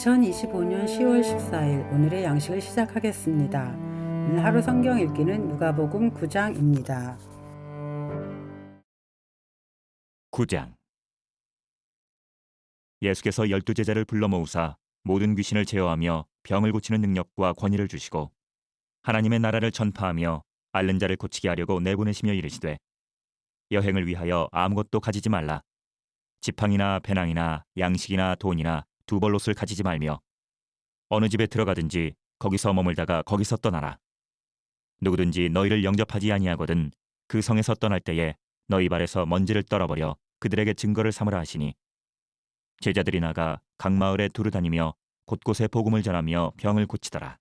2025년 10월 14일 오늘의 양식을 시작하겠습니다. 오늘 하루 성경 읽기는 누가복음 9장입니다. 9장. 예수께서 12제자를 불러 모으사 모든 귀신을 제어하며 병을 고치는 능력과 권위를 주시고 하나님의 나라를 전파하며 앓는 자를 고치게 하려고 내보내시며 이르시되 여행을 위하여 아무것도 가지지 말라. 지팡이나 배낭이나 양식이나 돈이나 두 벌롯을 가지지 말며 어느 집에 들어가든지 거기서 머물다가 거기서 떠나라. 누구든지 너희를 영접하지 아니하거든 그 성에서 떠날 때에 너희 발에서 먼지를 떨어버려 그들에게 증거를 삼으라 하시니 제자들이 나가 각 마을에 두루 다니며 곳곳에 복음을 전하며 병을 고치더라.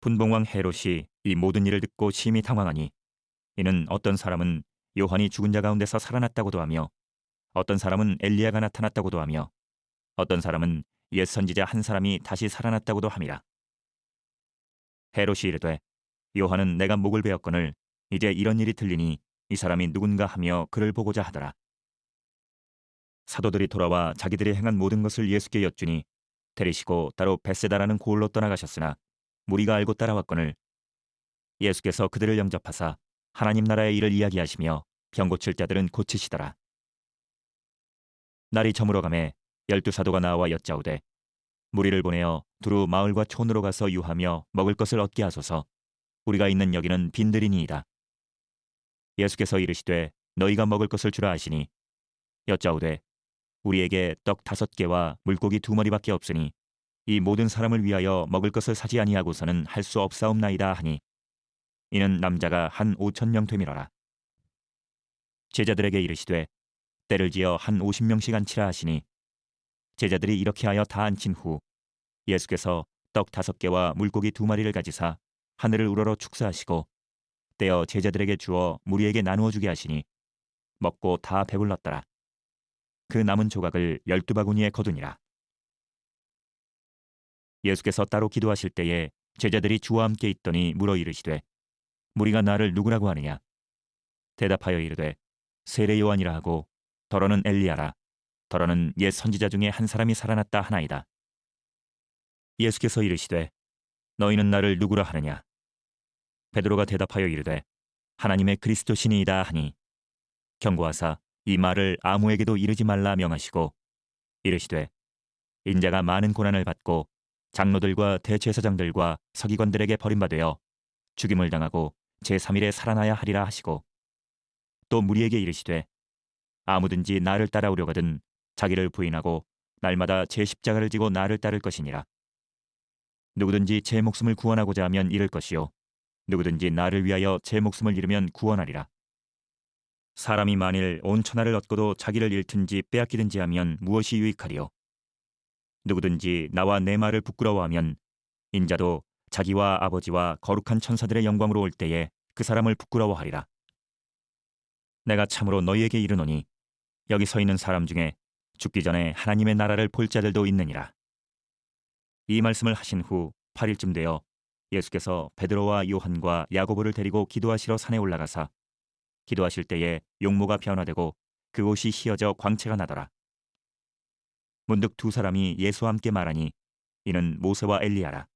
분봉왕 헤롯이 이 모든 일을 듣고 심히 당황하니 이는 어떤 사람은 요한이 죽은 자 가운데서 살아났다고도 하며 어떤 사람은 엘리야가 나타났다고도 하며 어떤 사람은 옛 선지자 한 사람이 다시 살아났다고도 함이라. 헤롯이 이르되 요한은 내가 목을 베었거늘 이제 이런 일이 들리니 이 사람이 누군가 하며 그를 보고자 하더라. 사도들이 돌아와 자기들이 행한 모든 것을 예수께 여쭈니 데리시고 따로 벳세다라는 고을로 떠나가셨으나 무리가 알고 따라왔거늘 예수께서 그들을 영접하사 하나님 나라의 일을 이야기하시며 병 고칠 자들은 고치시더라. 날이 저물어가매 12사도가 나와 여짜오되 무리를 보내어 두루 마을과 촌으로 가서 유하며 먹을 것을 얻게 하소서. 우리가 있는 여기는 빈들이니이다. 예수께서 이르시되 너희가 먹을 것을 주라 하시니 여짜오되 우리에게 떡 5개와 물고기 2마리밖에 없으니 이 모든 사람을 위하여 먹을 것을 사지 아니하고서는 할 수 없사옵나이다 하니 이는 남자가 한 5,000명 되밀어라. 제자들에게 이르시되 때를 지어 한 50명씩 앉히라 하시니 제자들이 이렇게 하여 다 앉힌 후 예수께서 떡 5개와 물고기 2마리를 가지사 하늘을 우러러 축사하시고 떼어 제자들에게 주어 무리에게 나누어 주게 하시니 먹고 다 배불렀더라. 그 남은 조각을 12바구니에 거두니라. 예수께서 따로 기도하실 때에 제자들이 주와 함께 있더니 물어 이르시되 무리가 나를 누구라고 하느냐? 대답하여 이르되 세례 요한이라 하고 더러는 엘리야라 더러는 옛 선지자 중에 한 사람이 살아났다 하나이다. 예수께서 이르시되 너희는 나를 누구라 하느냐? 베드로가 대답하여 이르되 하나님의 그리스도시니이다 하니 경고하사 이 말을 아무에게도 이르지 말라 명하시고 이르시되 인자가 많은 고난을 받고 장로들과 대제사장들과 서기관들에게 버림받아 죽임을 당하고 제3일에 살아나야 하리라 하시고 또 무리에게 이르시되 아무든지 나를 따라오려거든 자기를 부인하고 날마다 제 십자가를 지고 나를 따를 것이니라. 누구든지 제 목숨을 구원하고자 하면 잃을 것이요 누구든지 나를 위하여 제 목숨을 잃으면 구원하리라. 사람이 만일 온 천하를 얻고도 자기를 잃든지 빼앗기든지 하면 무엇이 유익하리요? 누구든지 나와 내 말을 부끄러워하면 인자도 자기와 아버지와 거룩한 천사들의 영광으로 올 때에 그 사람을 부끄러워하리라. 내가 참으로 너희에게 이르노니 여기 서 있는 사람 중에 죽기 전에 하나님의 나라를 볼 자들도 있느니라. 이 말씀을 하신 후 8일쯤 되어 예수께서 베드로와 요한과 야고보를 데리고 기도하시러 산에 올라가사 기도하실 때에 용모가 변화되고 그 옷이 휘어져 광채가 나더라. 문득 두 사람이 예수와 함께 말하니 이는 모세와 엘리야라.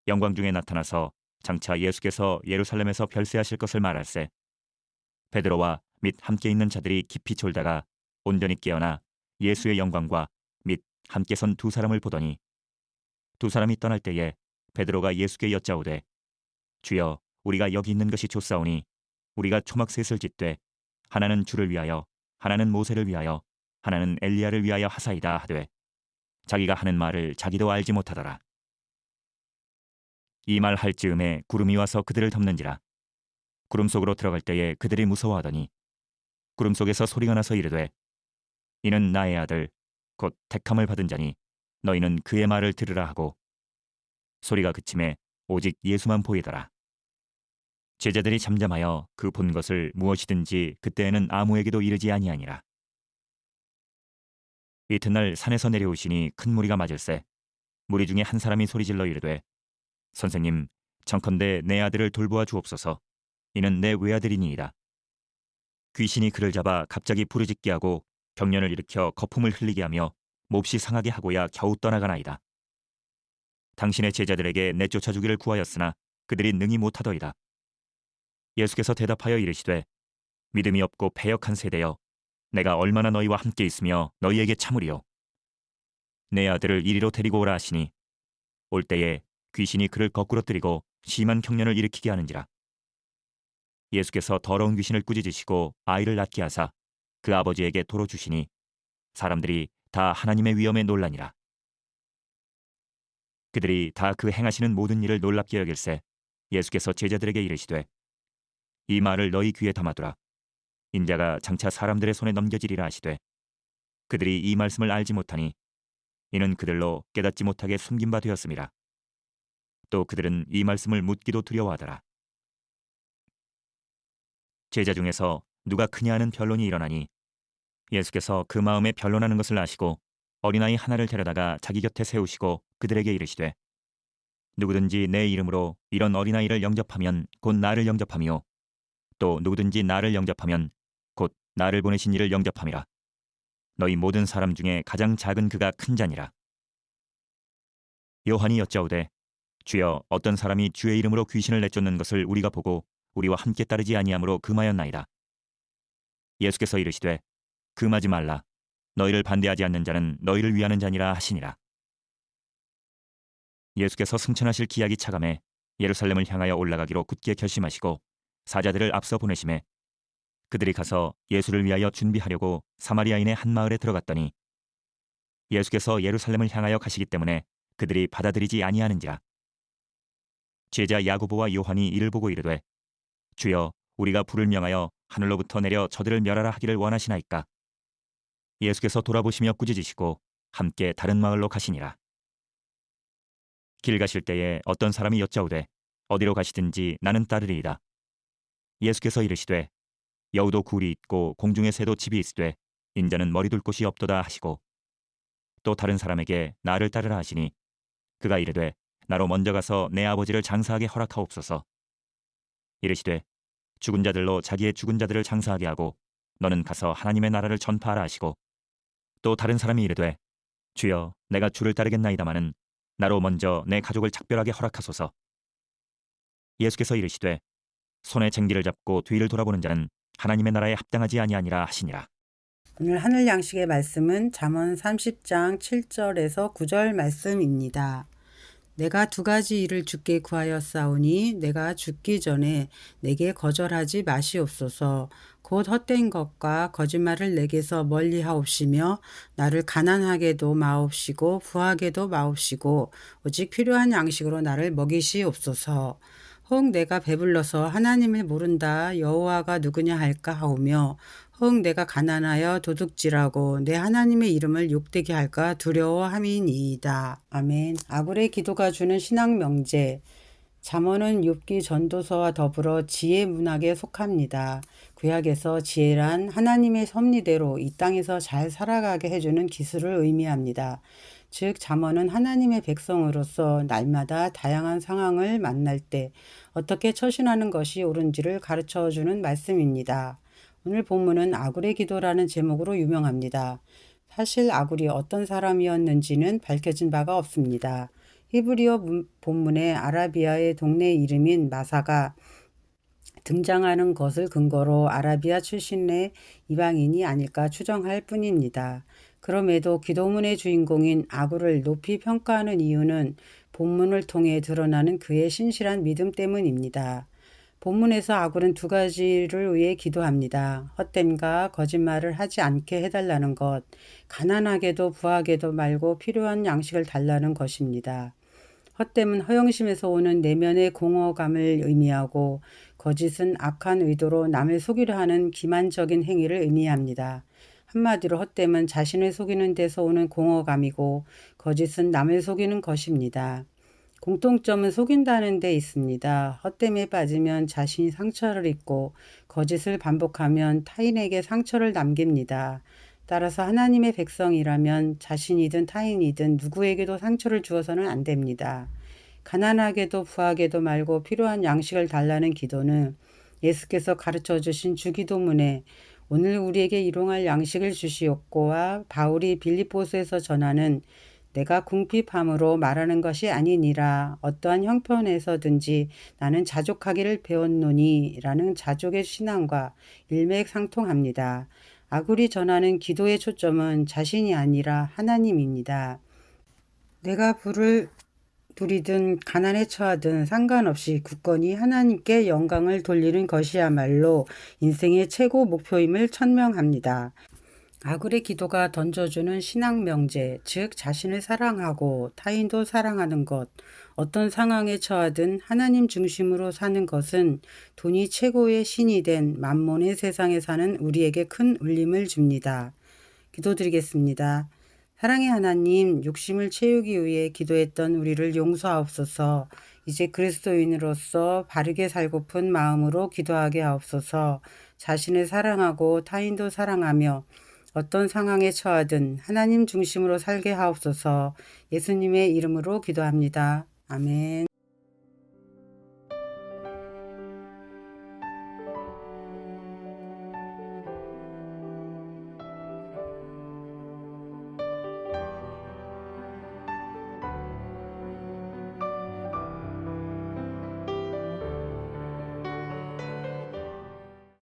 영광 중에 나타나서 장차 예수께서 예루살렘에서 별세하실 것을 말할세 베드로와 및 함께 있는 자들이 깊이 졸다가 온전히 깨어나 예수의 영광과 및 함께 선 두 사람을 보더니 두 사람이 떠날 때에 베드로가 예수께 여짜오되 주여 우리가 여기 있는 것이 좋사오니 우리가 초막셋을 짓되 하나는 주를 위하여 하나는 모세를 위하여 하나는 엘리야를 위하여 하사이다 하되 자기가 하는 말을 자기도 알지 못하더라. 이 말 할 즈음에 구름이 와서 그들을 덮는지라. 구름 속으로 들어갈 때에 그들이 무서워하더니 구름 속에서 소리가 나서 이르되 이는 나의 아들 곧 택함을 받은 자니 너희는 그의 말을 들으라 하고 소리가 그침에 오직 예수만 보이더라. 제자들이 잠잠하여 그 본 것을 무엇이든지 그때에는 아무에게도 이르지 아니하니라. 이튿날 산에서 내려오시니 큰 무리가 맞을세 무리 중에 한 사람이 소리질러 이르되 선생님 청컨대 내 아들을 돌보아 주옵소서. 이는 내 외아들이니이다. 귀신이 그를 잡아 갑자기 부르짖게 하고 병년을 일으켜 거품을 흘리게 하며 몹시 상하게 하고야 겨우 떠나가나이다. 당신의 제자들에게 내쫓아 주기를 구하였으나 그들이 능히 못하더이다. 예수께서 대답하여 이르시되 믿음이 없고 패역한 세대여, 내가 얼마나 너희와 함께 있으며 너희에게 참으리요. 내 아들을 이리로 데리고 오라 하시니 올 때에 귀신이 그를 거꾸로 뜨리고 심한 경련을 일으키게 하는지라. 예수께서 더러운 귀신을 꾸짖으시고 아이를 낳게 하사 그 아버지에게 도로 주시니 사람들이 다 하나님의 위엄에 놀라니라. 그들이 다 그 행하시는 모든 일을 놀랍게 여길세 예수께서 제자들에게 이르시되 이 말을 너희 귀에 담아두라. 인자가 장차 사람들의 손에 넘겨지리라 하시되 그들이 이 말씀을 알지 못하니 이는 그들로 깨닫지 못하게 숨긴 바 되었음이라. 또 그들은 이 말씀을 묻기도 두려워하더라. 제자 중에서 누가 크냐 하는 변론이 일어나니 예수께서 그 마음에 변론하는 것을 아시고 어린아이 하나를 데려다가 자기 곁에 세우시고 그들에게 이르시되 누구든지 내 이름으로 이런 어린아이를 영접하면 곧 나를 영접함이요 또 누구든지 나를 영접하면 곧 나를 보내신 이를 영접함이라. 너희 모든 사람 중에 가장 작은 그가 큰 자니라. 요한이 여짜오되 주여, 어떤 사람이 주의 이름으로 귀신을 내쫓는 것을 우리가 보고 우리와 함께 따르지 아니하므로 금하였나이다. 예수께서 이르시되 금하지 말라. 너희를 반대하지 않는 자는 너희를 위하는 자니라 하시니라. 예수께서 승천하실 기약이 차감해 예루살렘을 향하여 올라가기로 굳게 결심하시고 사자들을 앞서 보내심에 그들이 가서 예수를 위하여 준비하려고 사마리아인의 한 마을에 들어갔더니 예수께서 예루살렘을 향하여 가시기 때문에 그들이 받아들이지 아니하는지라. 제자 야고보와 요한이 이를 보고 이르되 주여, 우리가 불을 명하여 하늘로부터 내려 저들을 멸하라 하기를 원하시나이까. 예수께서 돌아보시며 꾸짖으시고 함께 다른 마을로 가시니라. 길 가실 때에 어떤 사람이 여짜오되 어디로 가시든지 나는 따르리이다. 예수께서 이르시되 여우도 굴이 있고 공중의 새도 집이 있으되 인자는 머리 둘 곳이 없도다 하시고 또 다른 사람에게 나를 따르라 하시니 그가 이르되 나로 먼저 가서 내 아버지를 장사하게 허락하옵소서. 이르시되 죽은 자들로 자기의 죽은 자들을 장사하게 하고 너는 가서 하나님의 나라를 전파하라 하시고 또 다른 사람이 이르되 주여, 내가 주를 따르겠나이다마는 나로 먼저 내 가족을 작별하게 허락하소서. 예수께서 이르시되 손에 쟁기를 잡고 뒤를 돌아보는 자는 하나님의 나라에 합당하지 아니하니라 하시니라. 오늘 하늘 양식의 말씀은 잠언 30장 7절에서 9절 말씀입니다. 내가 두 가지 일을 주께 구하였사오니 내가 죽기 전에 내게 거절하지 마시옵소서. 곧 헛된 것과 거짓말을 내게서 멀리하옵시며 나를 가난하게도 마옵시고 부하게도 마옵시고 오직 필요한 양식으로 나를 먹이시옵소서. 혹 내가 배불러서 하나님을 모른다 여호와가 누구냐 할까 하오며 혹 내가 가난하여 도둑질하고 내 하나님의 이름을 욕되게 할까 두려워함이니이다. 아멘. 아굴의 기도가 주는 신앙 명제. 잠언은 욥기 전도서와 더불어 지혜 문학에 속합니다. 구약에서 지혜란 하나님의 섭리대로 이 땅에서 잘 살아가게 해주는 기술을 의미합니다. 즉 잠언은 하나님의 백성으로서 날마다 다양한 상황을 만날 때 어떻게 처신하는 것이 옳은지를 가르쳐주는 말씀입니다. 오늘 본문은 아굴의 기도라는 제목으로 유명합니다. 사실 아굴이 어떤 사람이었는지는 밝혀진 바가 없습니다. 히브리어 본문에 아라비아의 동네 이름인 마사가 등장하는 것을 근거로 아라비아 출신의 이방인이 아닐까 추정할 뿐입니다. 그럼에도 기도문의 주인공인 아굴을 높이 평가하는 이유는 본문을 통해 드러나는 그의 신실한 믿음 때문입니다. 본문에서 아굴은 두 가지를 위해 기도합니다. 헛됨과 거짓말을 하지 않게 해달라는 것, 가난하게도 부하게도 말고 필요한 양식을 달라는 것입니다. 헛됨은 허영심에서 오는 내면의 공허감을 의미하고 거짓은 악한 의도로 남을 속이려 하는 기만적인 행위를 의미합니다. 한마디로 헛됨은 자신을 속이는 데서 오는 공허감이고 거짓은 남을 속이는 것입니다. 공통점은 속인다는 데 있습니다. 헛됨에 빠지면 자신이 상처를 입고 거짓을 반복하면 타인에게 상처를 남깁니다. 따라서 하나님의 백성이라면 자신이든 타인이든 누구에게도 상처를 주어서는 안 됩니다. 가난하게도 부하게도 말고 필요한 양식을 달라는 기도는 예수께서 가르쳐 주신 주기도문에 오늘 우리에게 일용할 양식을 주시옵고와 바울이 빌립보서에서 전하는 내가 궁핍함으로 말하는 것이 아니니라 어떠한 형편에서든지 나는 자족하기를 배웠노니 라는 자족의 신앙과 일맥상통합니다. 아굴이 전하는 기도의 초점은 자신이 아니라 하나님입니다. 내가 불을 누리든 가난에 처하든 상관없이 굳건히 하나님께 영광을 돌리는 것이야말로 인생의 최고 목표임을 천명합니다. 아굴의 기도가 던져주는 신앙 명제, 즉 자신을 사랑하고 타인도 사랑하는 것, 어떤 상황에 처하든 하나님 중심으로 사는 것은 돈이 최고의 신이 된 만몬의 세상에 사는 우리에게 큰 울림을 줍니다. 기도드리겠습니다. 사랑의 하나님, 욕심을 채우기 위해 기도했던 우리를 용서하옵소서. 이제 그리스도인으로서 바르게 살고픈 마음으로 기도하게 하옵소서. 자신을 사랑하고 타인도 사랑하며 어떤 상황에 처하든 하나님 중심으로 살게 하옵소서. 예수님의 이름으로 기도합니다. 아멘.